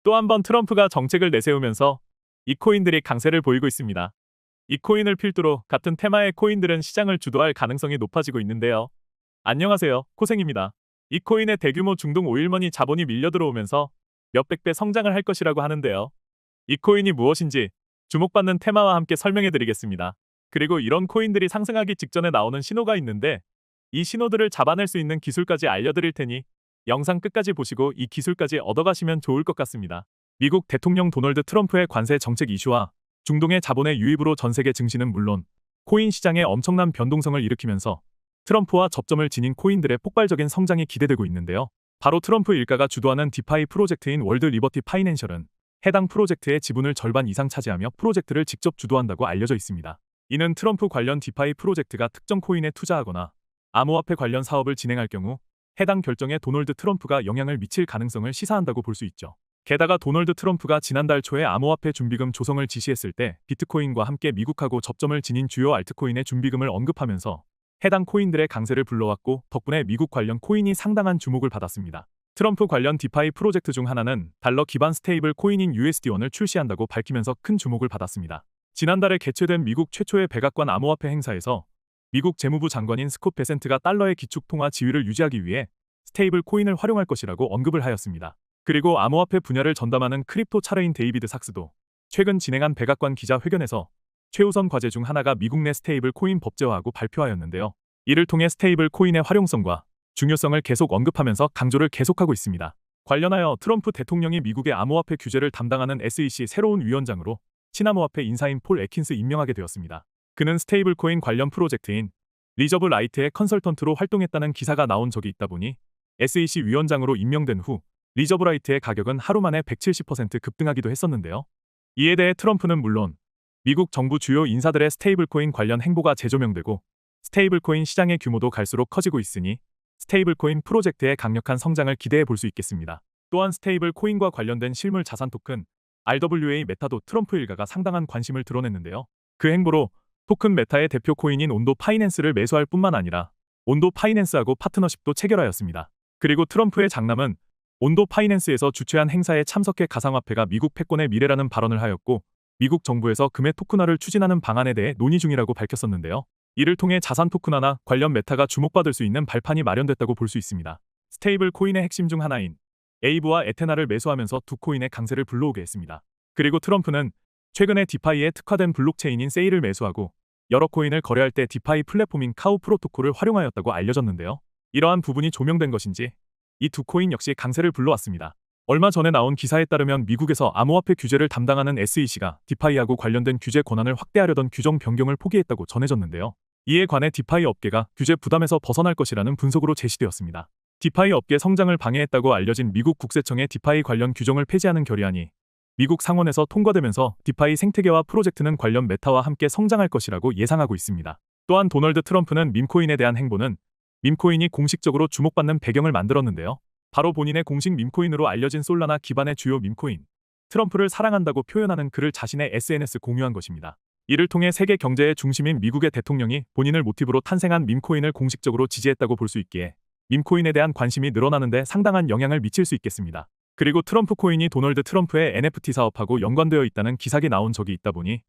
또 한 번 트럼프가 정책을 내세우면서 이 코인들이 강세를 보이고 있습니다. 이 코인을 필두로 같은 테마의 코인들은 시장을 주도할 가능성이 높아지고 있는데요. 안녕하세요, 코생입니다. 이 코인의 대규모 중동 오일머니 자본이 밀려 들어오면서 몇백 배 성장을 할 것이라고 하는데요. 이 코인이 무엇인지 주목받는 테마와 함께 설명해 드리겠습니다. 그리고 이런 코인들이 상승하기 직전에 나오는 신호가 있는데 이 신호들을 잡아낼 수 있는 기술까지 알려드릴 테니 영상 끝까지 보시고 이 기술까지 얻어가시면 좋을 것 같습니다. 미국 대통령 도널드 트럼프의 관세 정책 이슈와 중동의 자본의 유입으로 전 세계 증시는 물론 코인 시장에 엄청난 변동성을 일으키면서 트럼프와 접점을 지닌 코인들의 폭발적인 성장이 기대되고 있는데요. 바로 트럼프 일가가 주도하는 디파이 프로젝트인 월드 리버티 파이낸셜은 해당 프로젝트의 지분을 절반 이상 차지하며 프로젝트를 직접 주도한다고 알려져 있습니다. 이는 트럼프 관련 디파이 프로젝트가 특정 코인에 투자하거나 암호화폐 관련 사업을 진행할 경우 해당 결정에 도널드 트럼프가 영향을 미칠 가능성을 시사한다고 볼 수 있죠. 게다가 도널드 트럼프가 지난달 초에 암호화폐 준비금 조성을 지시했을 때 비트코인과 함께 미국하고 접점을 지닌 주요 알트코인의 준비금을 언급하면서 해당 코인들의 강세를 불러왔고 덕분에 미국 관련 코인이 상당한 주목을 받았습니다. 트럼프 관련 디파이 프로젝트 중 하나는 달러 기반 스테이블 코인인 USD1을 출시한다고 밝히면서 큰 주목을 받았습니다. 지난달에 개최된 미국 최초의 백악관 암호화폐 행사에서 미국 재무부 장관인 스콧 베센트가 달러의 기축 통화 지위를 유지하기 위해 스테이블 코인을 활용할 것이라고 언급을 하였습니다. 그리고 암호화폐 분야를 전담하는 크립토 차르인 데이비드 삭스도 최근 진행한 백악관 기자회견에서 최우선 과제 중 하나가 미국 내 스테이블 코인 법제화하고 발표하였는데요. 이를 통해 스테이블 코인의 활용성과 중요성을 계속 언급하면서 강조를 계속하고 있습니다. 관련하여 트럼프 대통령이 미국의 암호화폐 규제를 담당하는 SEC 새로운 위원장으로 친암호화폐 인사인 폴 애킨스 임명하게 되었습니다. 그는 스테이블 코인 관련 프로젝트인 리저브 라이트의 컨설턴트로 활동했다는 기사가 나온 적이 있다 보니 SEC 위원장으로 임명된 후 리저브 라이트의 가격은 하루 만에 170% 급등하기도 했었는데요. 이에 대해 트럼프는 물론 미국 정부 주요 인사들의 스테이블 코인 관련 행보가 재조명되고 스테이블 코인 시장의 규모도 갈수록 커지고 있으니 스테이블 코인 프로젝트의 강력한 성장을 기대해 볼 수 있겠습니다. 또한 스테이블 코인과 관련된 실물 자산 토큰 RWA 메타도 트럼프 일가가 상당한 관심을 드러냈는데요. 그 행보로 토큰 메타의 대표 코인인 온도 파이낸스를 매수할 뿐만 아니라 온도 파이낸스하고 파트너십도 체결하였습니다. 그리고 트럼프의 장남은 온도 파이낸스에서 주최한 행사에 참석해 가상화폐가 미국 패권의 미래라는 발언을 하였고 미국 정부에서 금의 토큰화를 추진하는 방안에 대해 논의 중이라고 밝혔었는데요. 이를 통해 자산 토큰화나 관련 메타가 주목받을 수 있는 발판이 마련됐다고 볼 수 있습니다. 스테이블 코인의 핵심 중 하나인 에이브와 에테나를 매수하면서 두 코인의 강세를 불러오게 했습니다. 그리고 트럼프는 최근에 디파이에 특화된 블록체인인 세일을 매수하고 여러 코인을 거래할 때 디파이 플랫폼인 카우 프로토콜을 활용하였다고 알려졌는데요. 이러한 부분이 조명된 것인지 이 두 코인 역시 강세를 불러왔습니다. 얼마 전에 나온 기사에 따르면 미국에서 암호화폐 규제를 담당하는 SEC가 디파이하고 관련된 규제 권한을 확대하려던 규정 변경을 포기했다고 전해졌는데요. 이에 관해 디파이 업계가 규제 부담에서 벗어날 것이라는 분석으로 제시되었습니다. 디파이 업계 성장을 방해했다고 알려진 미국 국세청의 디파이 관련 규정을 폐지하는 결의안이 미국 상원에서 통과되면서 디파이 생태계와 프로젝트는 관련 메타와 함께 성장할 것이라고 예상하고 있습니다. 또한 도널드 트럼프는 밈코인에 대한 행보는 밈코인이 공식적으로 주목받는 배경을 만들었는데요. 바로 본인의 공식 밈코인으로 알려진 솔라나 기반의 주요 밈코인 트럼프를 사랑한다고 표현하는 글을 자신의 SNS 공유한 것입니다. 이를 통해 세계 경제의 중심인 미국의 대통령이 본인을 모티브로 탄생한 밈코인을 공식적으로 지지했다고 볼 수 있기에 밈코인에 대한 관심이 늘어나는 데 상당한 영향을 미칠 수 있겠습니다. 그리고 트럼프 코인이 도널드 트럼프의 NFT 사업하고 연관되어 있다는 기사가 나온 적이 있다 보니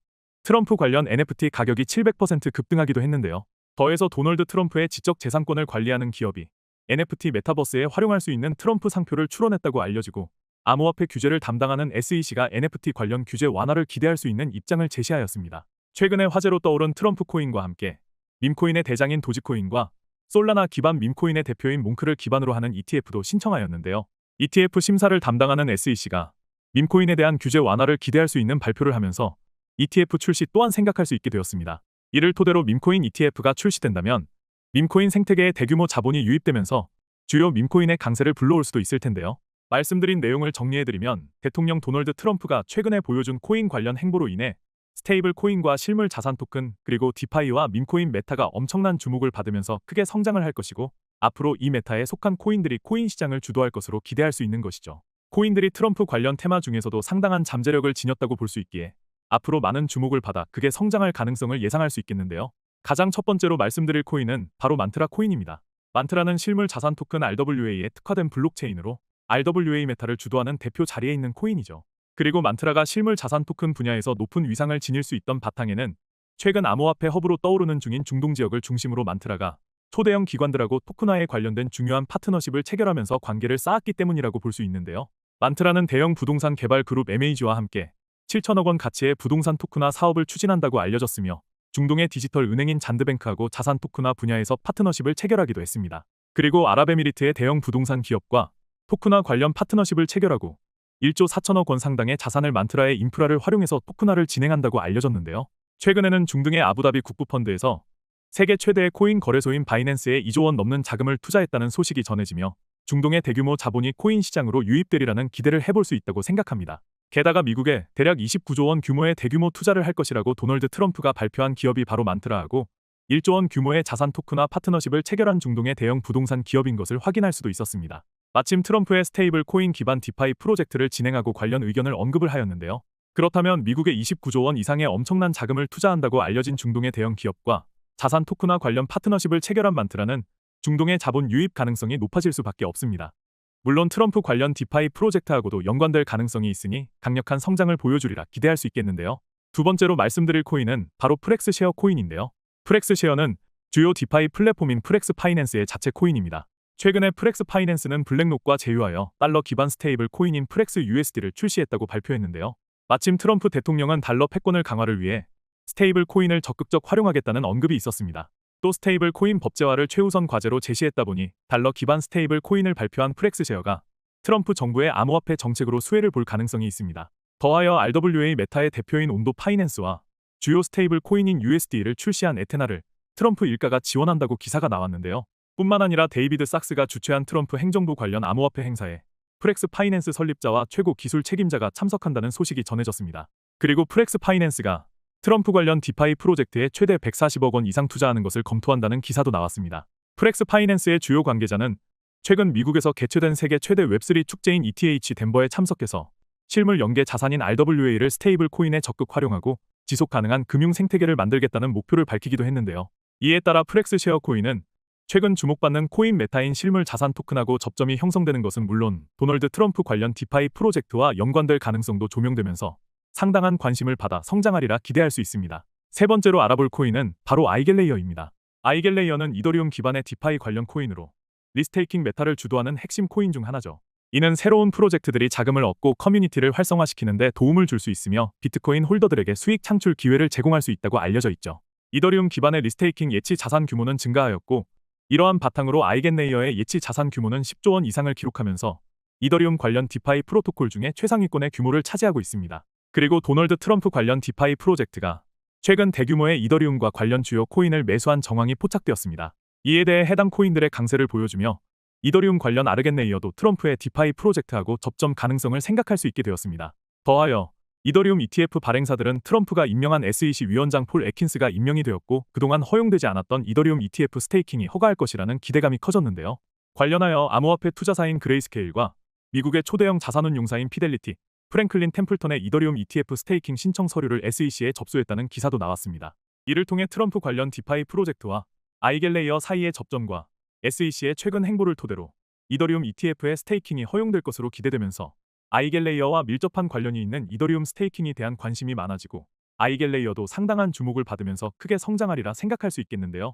트럼프 관련 NFT 가격이 700% 급등하기도 했는데요. 더해서 도널드 트럼프의 지적 재산권을 관리하는 기업이 NFT 메타버스에 활용할 수 있는 트럼프 상표를 출원했다고 알려지고 암호화폐 규제를 담당하는 SEC가 NFT 관련 규제 완화를 기대할 수 있는 입장을 제시하였습니다. 최근에 화제로 떠오른 트럼프 코인과 함께 밈코인의 대장인 도지코인과 솔라나 기반 밈코인의 대표인 몽크를 기반으로 하는 ETF도 신청하였는데요. ETF 심사를 담당하는 SEC가 밈코인에 대한 규제 완화를 기대할 수 있는 발표를 하면서 ETF 출시 또한 생각할 수 있게 되었습니다. 이를 토대로 밈코인 ETF가 출시된다면 밈코인 생태계에 대규모 자본이 유입되면서 주요 밈코인의 강세를 불러올 수도 있을 텐데요. 말씀드린 내용을 정리해드리면 대통령 도널드 트럼프가 최근에 보여준 코인 관련 행보로 인해 스테이블 코인과 실물 자산 토큰 그리고 디파이와 밈코인 메타가 엄청난 주목을 받으면서 크게 성장을 할 것이고 앞으로 이 메타에 속한 코인들이 코인 시장을 주도할 것으로 기대할 수 있는 것이죠. 코인들이 트럼프 관련 테마 중에서도 상당한 잠재력을 지녔다고 볼 수 있기에 앞으로 많은 주목을 받아 크게 성장할 가능성을 예상할 수 있겠는데요. 가장 첫 번째로 말씀드릴 코인은 바로 만트라 코인입니다. 만트라는 실물 자산 토큰 RWA에 특화된 블록체인으로 RWA 메타를 주도하는 대표 자리에 있는 코인이죠. 그리고 만트라가 실물 자산 토큰 분야에서 높은 위상을 지닐 수 있던 바탕에는 최근 암호화폐 허브로 떠오르는 중인 중동 지역을 중심으로 만트라가 초대형 기관들하고 토큰화에 관련된 중요한 파트너십을 체결하면서 관계를 쌓았기 때문이라고 볼 수 있는데요. 만트라는 대형 부동산 개발 그룹 MAG와 함께 7천억 원 가치의 부동산 토큰화 사업을 추진한다고 알려졌으며 중동의 디지털 은행인 잔드뱅크하고 자산 토큰화 분야에서 파트너십을 체결하기도 했습니다. 그리고 아랍에미리트의 대형 부동산 기업과 토큰화 관련 파트너십을 체결하고 1조 4천억 원 상당의 자산을 만트라의 인프라를 활용해서 토큰화를 진행한다고 알려졌는데요. 최근에는 중동의 아부다비 국부펀드에서 세계 최대의 코인 거래소인 바이낸스에 2조 원 넘는 자금을 투자했다는 소식이 전해지며 중동의 대규모 자본이 코인 시장으로 유입되리라는 기대를 해볼 수 있다고 생각합니다. 게다가 미국에 대략 29조 원 규모의 대규모 투자를 할 것이라고 도널드 트럼프가 발표한 기업이 바로 만트라하고 1조 원 규모의 자산 토큰화 파트너십을 체결한 중동의 대형 부동산 기업인 것을 확인할 수도 있었습니다. 마침 트럼프의 스테이블 코인 기반 디파이 프로젝트를 진행하고 관련 의견을 언급을 하였는데요. 그렇다면 미국의 29조 원 이상의 엄청난 자금을 투자한다고 알려진 중동의 대형 기업과 자산 토큰화 관련 파트너십을 체결한 만트라는 중동의 자본 유입 가능성이 높아질 수밖에 없습니다. 물론 트럼프 관련 디파이 프로젝트하고도 연관될 가능성이 있으니 강력한 성장을 보여주리라 기대할 수 있겠는데요. 두 번째로 말씀드릴 코인은 바로 프렉스쉐어 코인인데요. 프렉스쉐어는 주요 디파이 플랫폼인 프렉스 파이낸스의 자체 코인입니다. 최근에 프렉스 파이낸스는 블랙록과 제휴하여 달러 기반 스테이블 코인인 프렉스 USD를 출시했다고 발표했는데요. 마침 트럼프 대통령은 달러 패권을 강화를 위해 스테이블 코인을 적극적 활용하겠다는 언급이 있었습니다. 또 스테이블 코인 법제화를 최우선 과제로 제시했다 보니 달러 기반 스테이블 코인을 발표한 프렉스쉐어가 트럼프 정부의 암호화폐 정책으로 수혜를 볼 가능성이 있습니다. 더하여 RWA 메타의 대표인 온도 파이낸스와 주요 스테이블 코인인 USD를 출시한 에테나를 트럼프 일가가 지원한다고 기사가 나왔는데요. 뿐만 아니라 데이비드 sak스가 주최한 트럼프 행정부 관련 암호화폐 행사에 프렉스 파이낸스 설립자와 최고 기술 책임자가 참석한다는 소식이 전해졌습니다. 그리고 프렉스 파이낸스가 트럼프 관련 디파이 프로젝트에 최대 140억 원 이상 투자하는 것을 검토한다는 기사도 나왔습니다. 프렉스 파이낸스의 주요 관계자는 최근 미국에서 개최된 세계 최대 웹3 축제인 ETH 덴버에 참석해서 실물 연계 자산인 RWA를 스테이블 코인에 적극 활용하고 지속 가능한 금융 생태계를 만들겠다는 목표를 밝히기도 했는데요. 이에 따라 프렉스쉐어 코인은 최근 주목받는 코인 메타인 실물 자산 토큰하고 접점이 형성되는 것은 물론 도널드 트럼프 관련 디파이 프로젝트와 연관될 가능성도 조명되면서 상당한 관심을 받아 성장하리라 기대할 수 있습니다. 세 번째로 알아볼 코인은 바로 아이겔레이어입니다. 아이겔레이어는 이더리움 기반의 디파이 관련 코인으로 리스테이킹 메타를 주도하는 핵심 코인 중 하나죠. 이는 새로운 프로젝트들이 자금을 얻고 커뮤니티를 활성화시키는 데 도움을 줄 수 있으며 비트코인 홀더들에게 수익 창출 기회를 제공할 수 있다고 알려져 있죠. 이더리움 기반의 리스테이킹 예치 자산 규모는 증가하였고 이러한 바탕으로 아이겐레이어의 예치 자산 규모는 10조 원 이상을 기록하면서 이더리움 관련 디파이 프로토콜 중에 최상위권의 규모를 차지하고 있습니다. 그리고 도널드 트럼프 관련 디파이 프로젝트가 최근 대규모의 이더리움과 관련 주요 코인을 매수한 정황이 포착되었습니다. 이에 대해 해당 코인들의 강세를 보여주며 이더리움 관련 아르겐레이어도 트럼프의 디파이 프로젝트하고 접점 가능성을 생각할 수 있게 되었습니다. 더하여 이더리움 ETF 발행사들은 트럼프가 임명한 SEC 위원장 폴 애킨스가 임명이 되었고 그동안 허용되지 않았던 이더리움 ETF 스테이킹이 허가할 것이라는 기대감이 커졌는데요. 관련하여 암호화폐 투자사인 그레이스케일과 미국의 초대형 자산운용사인 피델리티, 프랭클린 템플턴의 이더리움 ETF 스테이킹 신청 서류를 SEC에 접수했다는 기사도 나왔습니다. 이를 통해 트럼프 관련 디파이 프로젝트와 아이겔레이어 사이의 접점과 SEC의 최근 행보를 토대로 이더리움 ETF의 스테이킹이 허용될 것으로 기대되면서 아이겔레이어와 밀접한 관련이 있는 이더리움 스테이킹에 대한 관심이 많아지고 아이겔레이어도 상당한 주목을 받으면서 크게 성장하리라 생각할 수 있겠는데요.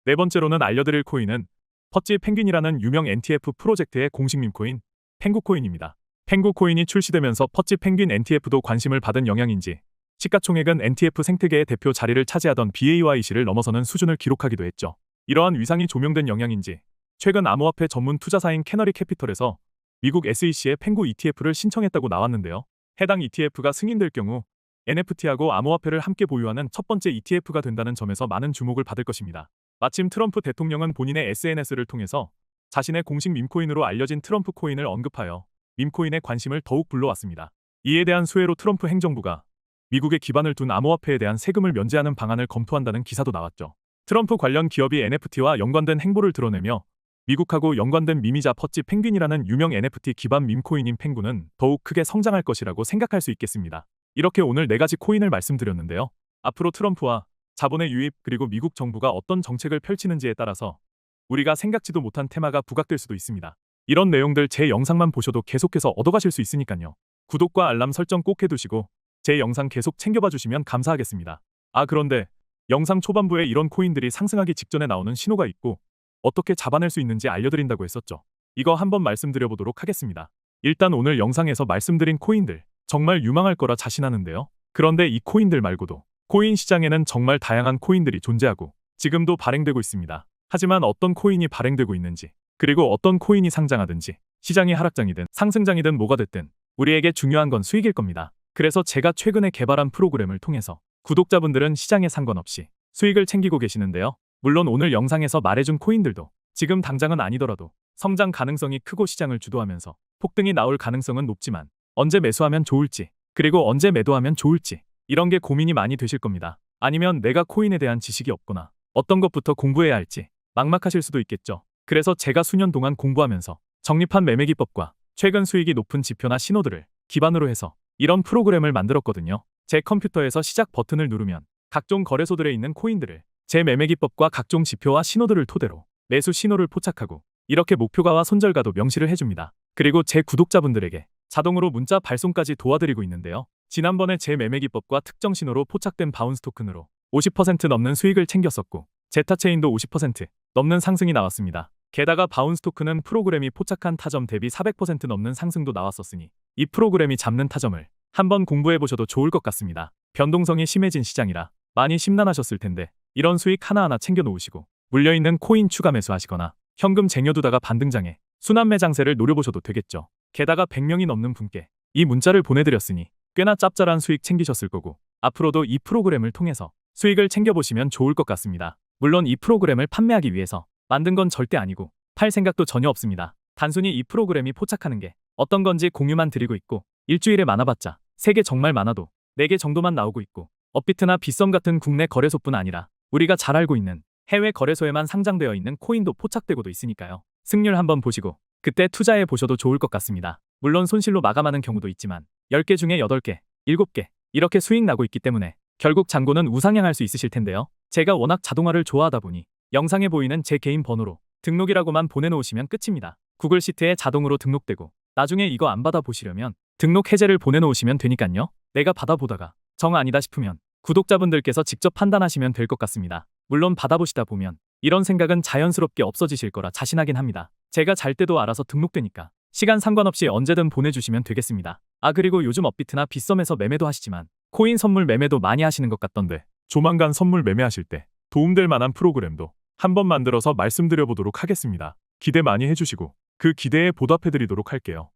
네 번째로는 알려드릴 코인은 퍼찌 펭귄이라는 유명 NTF 프로젝트의 공식 밈코인 펭구코인입니다. 펭구코인이 출시되면서 퍼찌 펭귄 NTF도 관심을 받은 영향인지 시가총액은 NTF 생태계의 대표 자리를 차지하던 BAYC를 넘어서는 수준을 기록하기도 했죠. 이러한 위상이 조명된 영향인지 최근 암호화폐 전문 투자사인 캐너리 캐피털에서 미국 SEC에 펭구 ETF를 신청했다고 나왔는데요. 해당 ETF가 승인될 경우 NFT하고 암호화폐를 함께 보유하는 첫 번째 ETF가 된다는 점에서 많은 주목을 받을 것입니다. 마침 트럼프 대통령은 본인의 SNS를 통해서 자신의 공식 밈코인으로 알려진 트럼프 코인을 언급하여 밈코인의 관심을 더욱 불러왔습니다. 이에 대한 수혜로 트럼프 행정부가 미국에 기반을 둔 암호화폐에 대한 세금을 면제하는 방안을 검토한다는 기사도 나왔죠. 트럼프 관련 기업이 NFT와 연관된 행보를 드러내며 미국하고 연관된 밈이자 퍼찌 펭귄이라는 유명 NFT 기반 밈코인인 펭구는 더욱 크게 성장할 것이라고 생각할 수 있겠습니다. 이렇게 오늘 4가지 코인을 말씀드렸는데요. 앞으로 트럼프와 자본의 유입 그리고 미국 정부가 어떤 정책을 펼치는지에 따라서 우리가 생각지도 못한 테마가 부각될 수도 있습니다. 이런 내용들 제 영상만 보셔도 계속해서 얻어가실 수 있으니까요. 구독과 알람 설정 꼭 해두시고 제 영상 계속 챙겨봐 주시면 감사하겠습니다. 아, 그런데 영상 초반부에 이런 코인들이 상승하기 직전에 나오는 신호가 있고 어떻게 잡아낼 수 있는지 알려드린다고 했었죠. 이거 한번 말씀드려보도록 하겠습니다. 일단 오늘 영상에서 말씀드린 코인들 정말 유망할 거라 자신하는데요. 그런데 이 코인들 말고도 코인 시장에는 정말 다양한 코인들이 존재하고 지금도 발행되고 있습니다. 하지만 어떤 코인이 발행되고 있는지 그리고 어떤 코인이 상장하든지 시장이 하락장이든 상승장이든 뭐가 됐든 우리에게 중요한 건 수익일 겁니다. 그래서 제가 최근에 개발한 프로그램을 통해서 구독자분들은 시장에 상관없이 수익을 챙기고 계시는데요. 물론 오늘 영상에서 말해준 코인들도 지금 당장은 아니더라도 성장 가능성이 크고 시장을 주도하면서 폭등이 나올 가능성은 높지만 언제 매수하면 좋을지 그리고 언제 매도하면 좋을지 이런 게 고민이 많이 되실 겁니다. 아니면 내가 코인에 대한 지식이 없거나 어떤 것부터 공부해야 할지 막막하실 수도 있겠죠. 그래서 제가 수년 동안 공부하면서 정립한 매매 기법과 최근 수익이 높은 지표나 신호들을 기반으로 해서 이런 프로그램을 만들었거든요. 제 컴퓨터에서 시작 버튼을 누르면 각종 거래소들에 있는 코인들을 제 매매 기법과 각종 지표와 신호들을 토대로 매수 신호를 포착하고 이렇게 목표가와 손절가도 명시를 해줍니다. 그리고 제 구독자분들에게 자동으로 문자 발송까지 도와드리고 있는데요. 지난번에 제 매매 기법과 특정 신호로 포착된 바운스 토큰으로 50% 넘는 수익을 챙겼었고 제타체인도 50% 넘는 상승이 나왔습니다. 게다가 바운스 토큰은 프로그램이 포착한 타점 대비 400% 넘는 상승도 나왔었으니 이 프로그램이 잡는 타점을 한번 공부해보셔도 좋을 것 같습니다. 변동성이 심해진 시장이라 많이 심란하셨을 텐데 이런 수익 하나하나 챙겨놓으시고 물려있는 코인 추가 매수하시거나 현금 쟁여두다가 반등장에 순환매 장세를 노려보셔도 되겠죠. 게다가 100명이 넘는 분께 이 문자를 보내드렸으니 꽤나 짭짤한 수익 챙기셨을 거고 앞으로도 이 프로그램을 통해서 수익을 챙겨보시면 좋을 것 같습니다. 물론 이 프로그램을 판매하기 위해서 만든 건 절대 아니고 팔 생각도 전혀 없습니다. 단순히 이 프로그램이 포착하는 게 어떤 건지 공유만 드리고 있고 일주일에 많아봤자 3개 정말 많아도 4개 정도만 나오고 있고 업비트나 빗썸 같은 국내 거래소뿐 아니라 우리가 잘 알고 있는 해외 거래소에만 상장되어 있는 코인도 포착되고도 있으니까요. 승률 한번 보시고 그때 투자해 보셔도 좋을 것 같습니다. 물론 손실로 마감하는 경우도 있지만 10개 중에 8개, 7개 이렇게 수익 나고 있기 때문에 결국 잔고는 우상향할 수 있으실 텐데요. 제가 워낙 자동화를 좋아하다 보니 영상에 보이는 제 개인 번호로 등록이라고만 보내놓으시면 끝입니다. 구글 시트에 자동으로 등록되고 나중에 이거 안 받아보시려면 등록 해제를 보내놓으시면 되니깐요. 내가 받아보다가 정 아니다 싶으면 구독자분들께서 직접 판단하시면 될 것 같습니다. 물론 받아보시다 보면 이런 생각은 자연스럽게 없어지실 거라 자신하긴 합니다. 제가 잘 때도 알아서 등록되니까 시간 상관없이 언제든 보내주시면 되겠습니다. 아, 그리고 요즘 업비트나 빗썸에서 매매도 하시지만 코인 선물 매매도 많이 하시는 것 같던데 조만간 선물 매매하실 때 도움될 만한 프로그램도 한번 만들어서 말씀드려보도록 하겠습니다. 기대 많이 해주시고 그 기대에 보답해드리도록 할게요.